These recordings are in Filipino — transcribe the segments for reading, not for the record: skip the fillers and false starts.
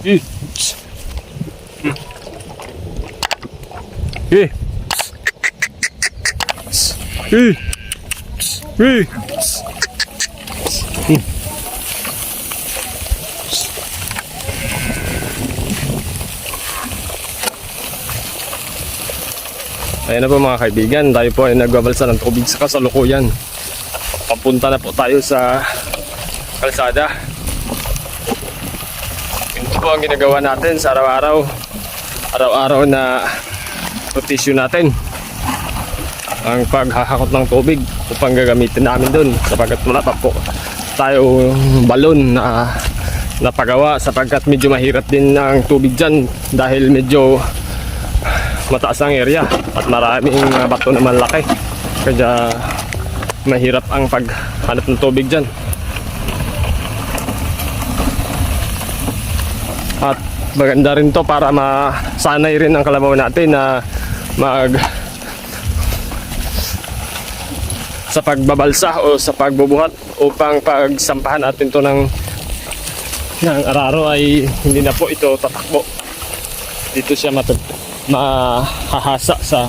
Eh. Eh. Eh. Eh. Ayan na po mga kaibigan, tayo po ay nagbabalsa ng tubig sa kasalukuyan. Papunta na po tayo sa kalsada. Ito po ang ginagawa natin sa araw-araw. Araw-araw na rotation natin. Ang paghahakot ng tubig upang gagamitin namin doon. Sapagkat wala pa po tayo balon na napagawa. Sapagkat medyo mahirap din ang tubig dyan. Dahil medyo mataas ang area at maraming bato na malaki. Kaya mahirap ang paghanap ng tubig dyan. At maganda rin to para masanay rin ang kalabaw natin na sa pagbabalsa o sa pagbubuhat upang pagsampahan natin to ng araro ay hindi na po ito tatakbo. Dito siya mahahasa sa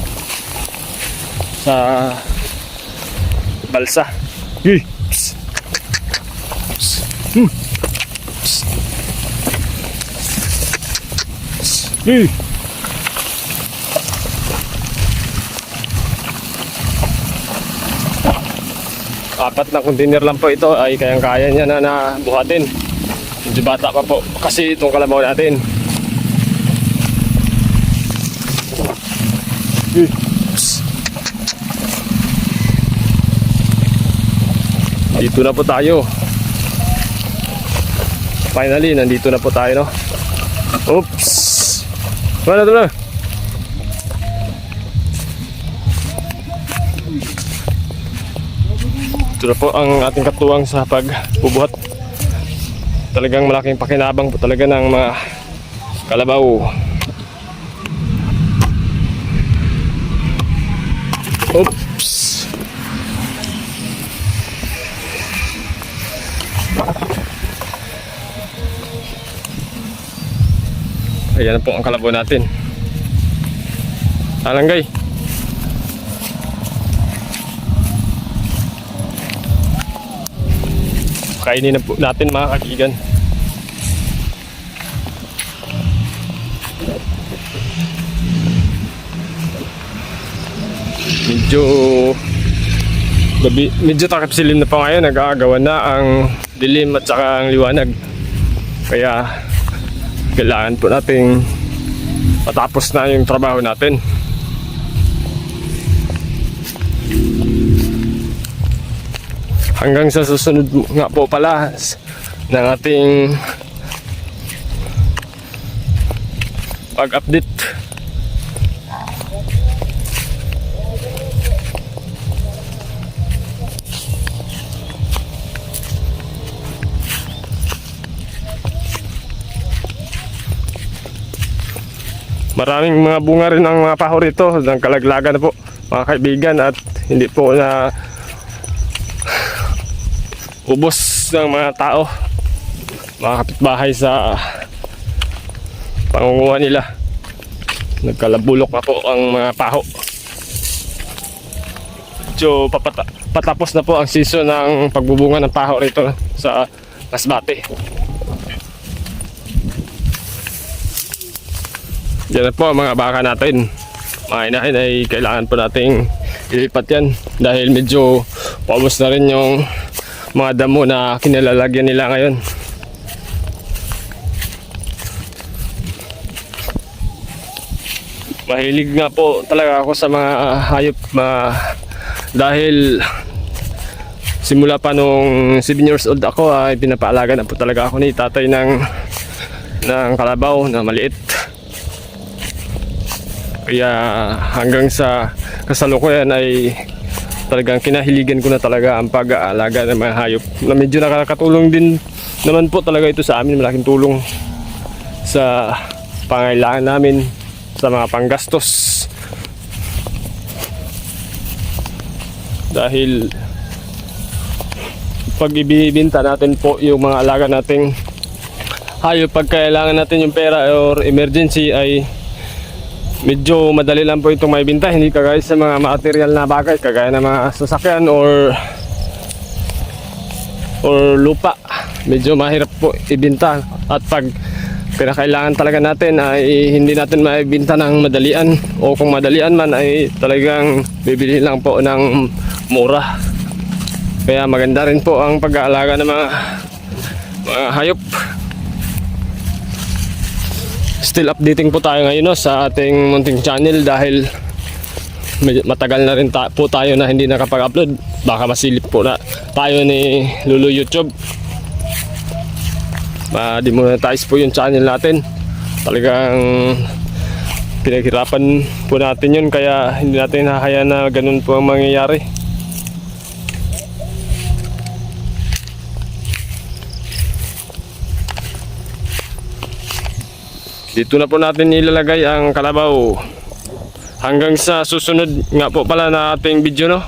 balsa. Psst. Psst. Psst. Psst. Apat na container lang po ito ay kayang-kaya niya na buhatin. Medyo bata pa po kasi itong kalabaw natin. Dito na po tayo. Finally, nandito na po tayo, no? Oops! Wala ito na. Ito na po ang ating katuwang sa pagbubuhat. Talagang malaking pakinabang po talaga ng mga kalabaw. Oops! Ayan na po ang kalabaw natin. Alanggay. Kainin na po natin mga kaibigan. Medyo takip silim na pa ngayon. Nag-aagawan na ang dilim at saka ang liwanag. Kaya kailangan po nating matapos na yung trabaho natin. Hanggang sa susunod nga po pala ng ating pag-update. Maraming mga bunga rin ang mga paho rito, ng kalaglagan na po mga kaibigan, at hindi po na ubos ng mga tao, mga kapitbahay sa pangunguha nila. Nagkalabulok na po ang mga paho. So patapos na po ang season ng pagbubunga ng paho rito sa Masbate. Yan na po ang mga baka natin. Mga inahin ay kailangan po nating ilipat yan dahil medyo paubos na rin yung mga damo na kinalalagyan nila ngayon. Mahilig nga po talaga ako sa mga hayop dahil simula pa nung 7 years old ako ay pinapaalaga na po talaga ako ni tatay ng kalabaw na maliit. Kaya hanggang sa kasalukuyan ay talagang kinahiligan ko na talaga ang pag-aalaga ng mga hayop, na medyo nakakatulong din naman po talaga ito sa amin. Malaking tulong sa pangailangan namin, sa mga panggastos, dahil pag ibibinta natin po yung mga alaga nating hayop pag kailangan natin yung pera or emergency ay medyo madali lang po itong maibenta. Hindi kagaya sa mga material na bagay kagaya ng mga sasakyan or lupa. Medyo mahirap po ibenta, at pag pinakailangan talaga natin ay hindi natin maibenta ng madalian, o kung madalian man ay talagang bibili lang po ng mura. Kaya maganda rin po ang pag-aalaga ng mga hayop. Still updating po tayo ngayon sa ating munting channel dahil matagal na rin po tayo na hindi nakapag-upload. Baka masilip po na tayo ni Lulu YouTube. Ma-demonetize po yung channel natin. Talagang pinaghirapan po natin yun, kaya hindi natin hahayaan na ganun po ang mangyayari. Dito na po natin ilalagay ang kalabaw. Hanggang sa susunod nga po pala na ating video, no?